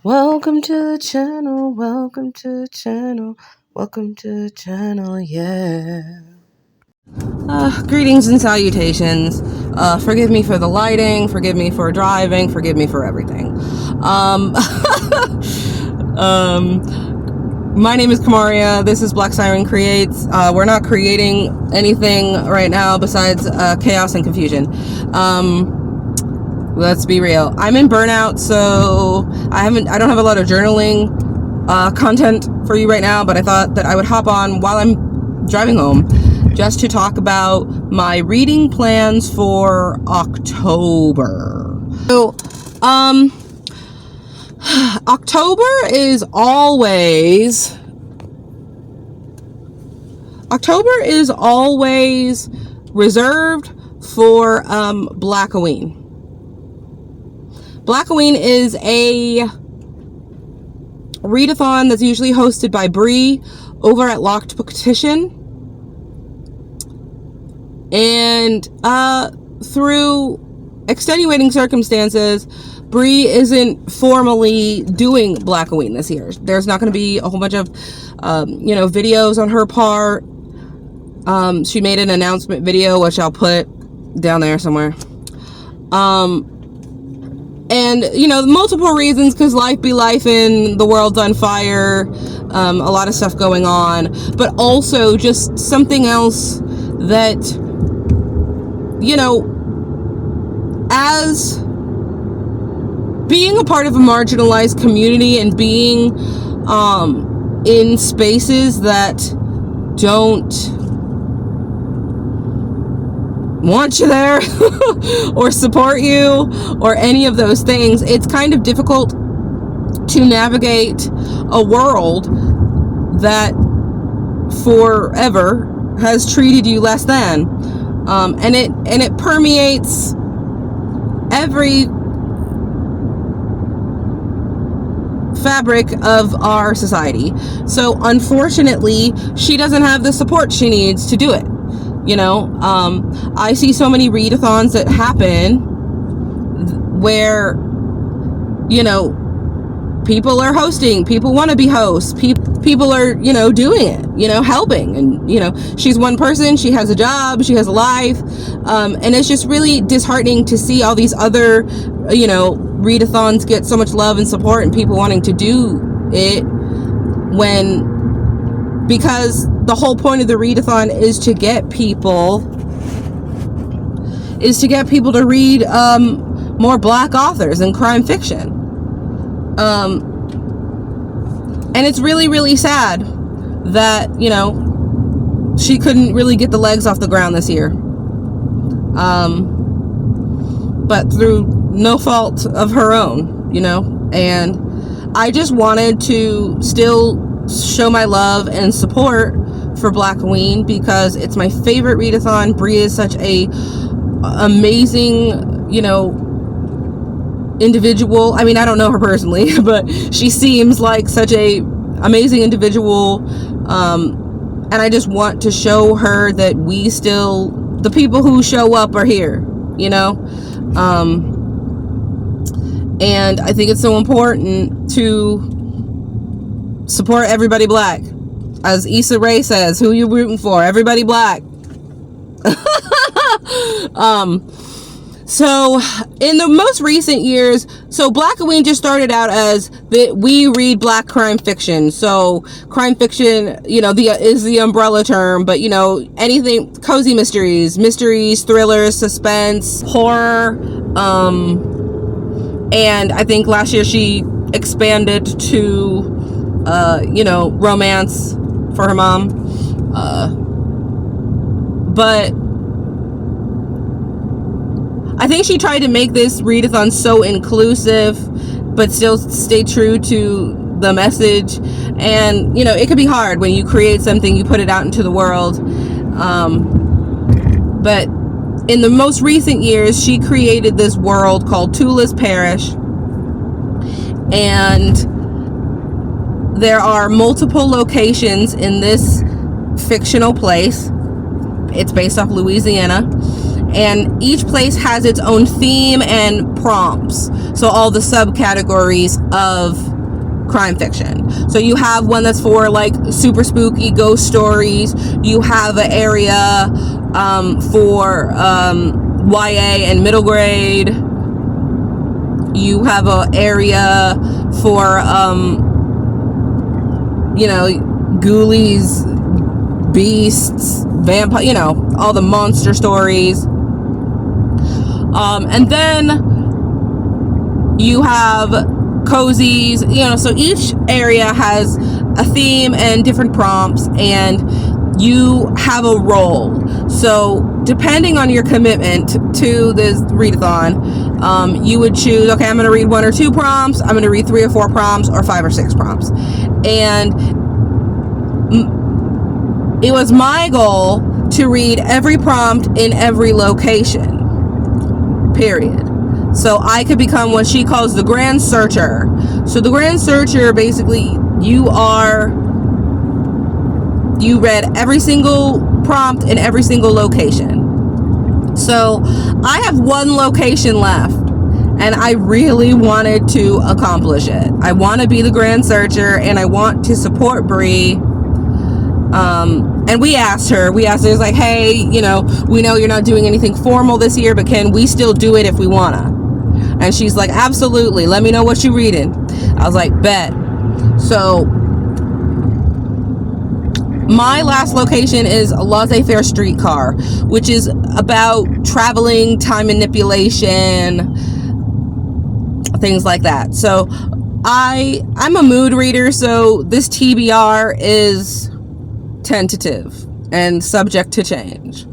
Welcome to the channel, welcome to the channel, welcome to the channel, yeah. Greetings and salutations. Forgive me for the lighting, forgive me for driving, forgive me for everything. My name is Kamaria, this is Black Siren Creates. We're not creating anything right now besides chaos and confusion. Let's be real. I'm in burnout, so I don't have a lot of journaling content for you right now, but I thought that I would hop on while I'm driving home just to talk about my reading plans for October. So, October is always reserved for Blackoween. Blackoween is a readathon that's usually hosted by Bree over at Locked Booktition. And through extenuating circumstances, Bree isn't formally doing Blackoween this year. There's not going to be a whole bunch of videos on her part. She made an announcement video, which I'll put down there somewhere. And, multiple reasons, because life be life and the world's on fire, a lot of stuff going on, but also just something else that, as being a part of a marginalized community and being in spaces that don't want you there or support you or any of those things, it's kind of difficult to navigate a world that forever has treated you less than, and it permeates every fabric of our society. So unfortunately, she doesn't have the support she needs to do it. I see so many readathons that happen where, people are hosting, people want to be hosts, people are, doing it, helping. And, she's one person, she has a job, she has a life. And it's just really disheartening to see all these other, readathons get so much love and support and people wanting to do it because the whole point of the readathon is to get people to read more Black authors and crime fiction. And it's really, really sad that, she couldn't really get the legs off the ground this year. But through no fault of her own, and I just wanted to still show my love and support for Blackoween because it's my favorite readathon. Bree is such a amazing, individual. I mean, I don't know her personally, but she seems like such a amazing individual. And I just want to show her that the people who show up are here, and I think it's so important to support everybody Black. As Issa Rae says, who you rooting for? Everybody Black. So in the most recent years, so Blackoween just started out as we read Black crime fiction. So crime fiction, is the umbrella term, but anything cozy mysteries, thrillers, suspense, horror. And I think last year she expanded to romance for her mom. But I think she tried to make this readathon so inclusive, but still stay true to the message. And, it could be hard when you create something, you put it out into the world. But in the most recent years, she created this world called Tula's Parish. And there are multiple locations in this fictional place. It's based off Louisiana. And each place has its own theme and prompts. So all the subcategories of crime fiction. So you have one that's for like super spooky ghost stories. You have an area for YA and middle grade. You have an area for ghoulies, beasts, vampire, all the monster stories. And then you have cozies, so each area has a theme and different prompts, and you have a role. So depending on your commitment to this readathon, you would choose, okay, I'm going to read 1 or 2 prompts, I'm going to read 3 or 4 prompts, or 5 or 6 prompts. And it was my goal to read every prompt in every location, period. So I could become what she calls the Grand Searcher. So the Grand Searcher, basically, you read every single prompt in every single location. So I have 1 location left, and I really wanted to accomplish it. I want to be the Grand Searcher, and I want to support Bree. And we asked her, it's like, hey, we know you're not doing anything formal this year, but can we still do it if we wanna? And she's like, absolutely, let me know what you're reading. I was like, bet. So my last location is Laissez-Faire Streetcar, which is about traveling, time manipulation, things like that. So I'm a mood reader, so this TBR is tentative and subject to change.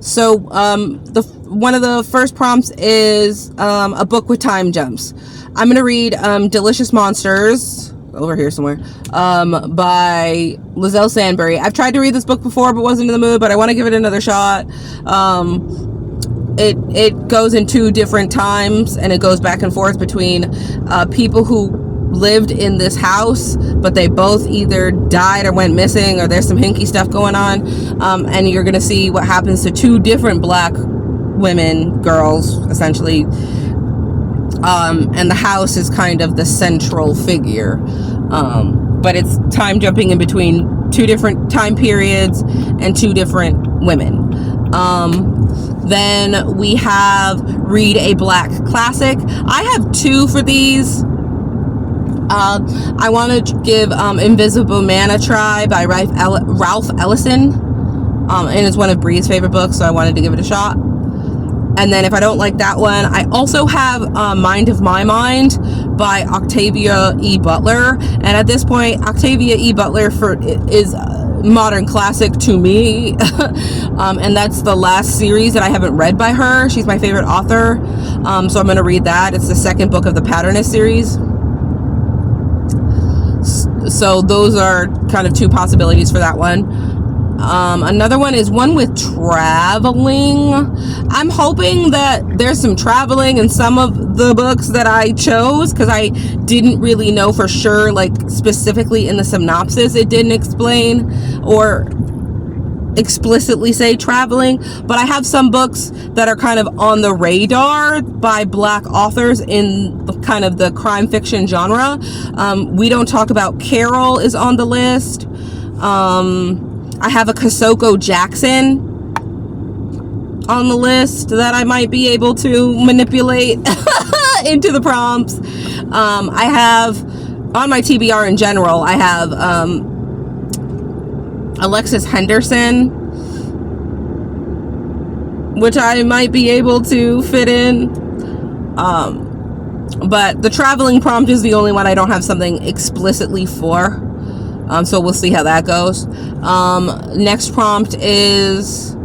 So one of the first prompts is a book with time jumps. I'm going to read Delicious Monsters, over here somewhere, by Lizelle Sandberry. I've tried to read this book before but wasn't in the mood, but I want to give it another shot. It goes in 2 different times, and it goes back and forth between people who lived in this house, but they both either died or went missing, or there's some hinky stuff going on, and you're gonna see what happens to 2 different black women, girls, essentially, and the house is kind of the central figure, but it's time jumping in between 2 different time periods and 2 different women. Then we have Read a Black Classic. I have 2 for these. I want to give Invisible Man a try by Ralph Ellison, and it's one of Bree's favorite books, so I wanted to give it a shot. And then if I don't like that one, I also have Mind of My Mind by Octavia E. Butler, and at this point, Octavia E. Butler is a modern classic to me, and that's the last series that I haven't read by her. She's my favorite author, so I'm going to read that. It's the 2nd book of the Patternist series. So those are kind of 2 possibilities for that one. Another one is one with traveling. I'm hoping that there's some traveling in some of the books that I chose, because I didn't really know for sure, like specifically in the synopsis it didn't explain or explicitly say traveling, but I have some books that are kind of on the radar by Black authors in kind of the crime fiction genre. We Don't Talk About Carol is on the list. I have a Kosoko Jackson on the list that I might be able to manipulate into the prompts. I have, on my TBR in general, I have Alexis Henderson, which I might be able to fit in. But the traveling prompt is the only one I don't have something explicitly for. So we'll see how that goes. Next prompt is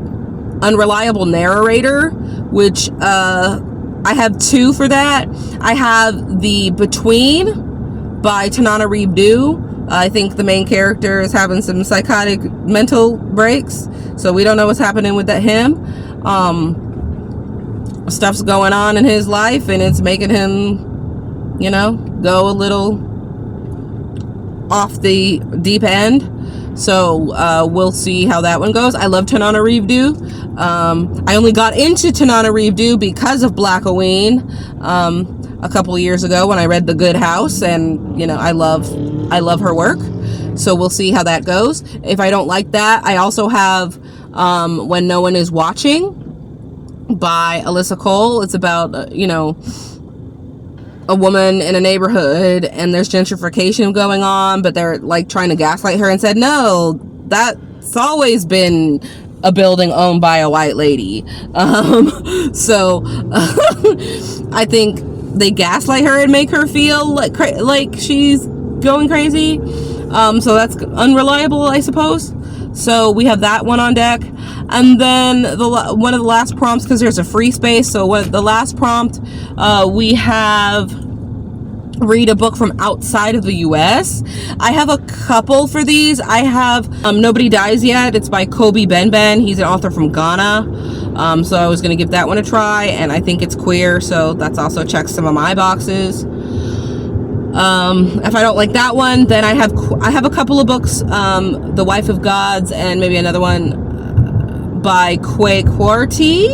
Unreliable Narrator, which I have 2 for that. I have The Between by Tanana Reeve-Dew. I think the main character is having some psychotic mental breaks, so we don't know what's happening with him. Stuff's going on in his life, and it's making him, go a little off the deep end. So we'll see how that one goes. I love Tanana Reeve-Dew. I only got into Tanana Reeve-Dew because of Blackoween. a couple of years ago when I read The Good House, and I love her work. So we'll see how that goes. If I don't like that, I also have When No One Is Watching by Alyssa Cole. It's about a woman in a neighborhood, and there's gentrification going on, but they're like trying to gaslight her, and said, no, that's always been a building owned by a white lady. So I think they gaslight her and make her feel like she's going crazy. So that's unreliable, I suppose. So we have that one on deck. And then one of the last prompts, because there's a free space, so the last prompt, we have read a book from outside of the US. I have a couple for these. I have Nobody Dies Yet. It's by Kobe Benben. He's an author from Ghana. So I was going to give that one a try, and I think it's queer, so that's also checks some of my boxes. If I don't like that one, then I have a couple of books, The Wife of Gods, and maybe another one by Quay Quarty,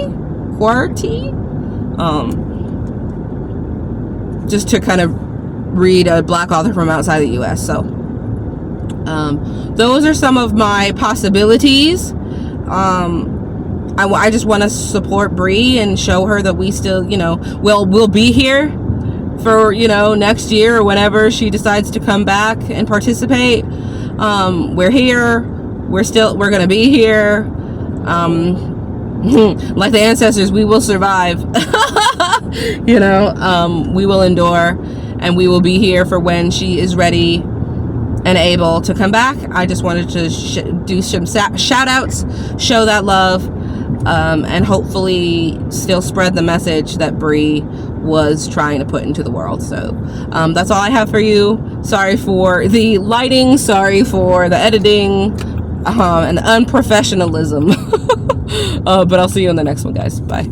just to kind of read a Black author from outside the US. So those are some of my possibilities. I just want to support Bree and show her that we still, we'll be here for, next year or whenever she decides to come back and participate. We're here. We're going to be here. Like the ancestors, we will survive. We will endure, and we will be here for when she is ready and able to come back. I just wanted to do some shout outs, show that love, and hopefully still spread the message that Bree was trying to put into the world. So that's all I have for you. Sorry for the lighting, sorry for the editing, and the unprofessionalism. But I'll see you in the next one, guys. Bye.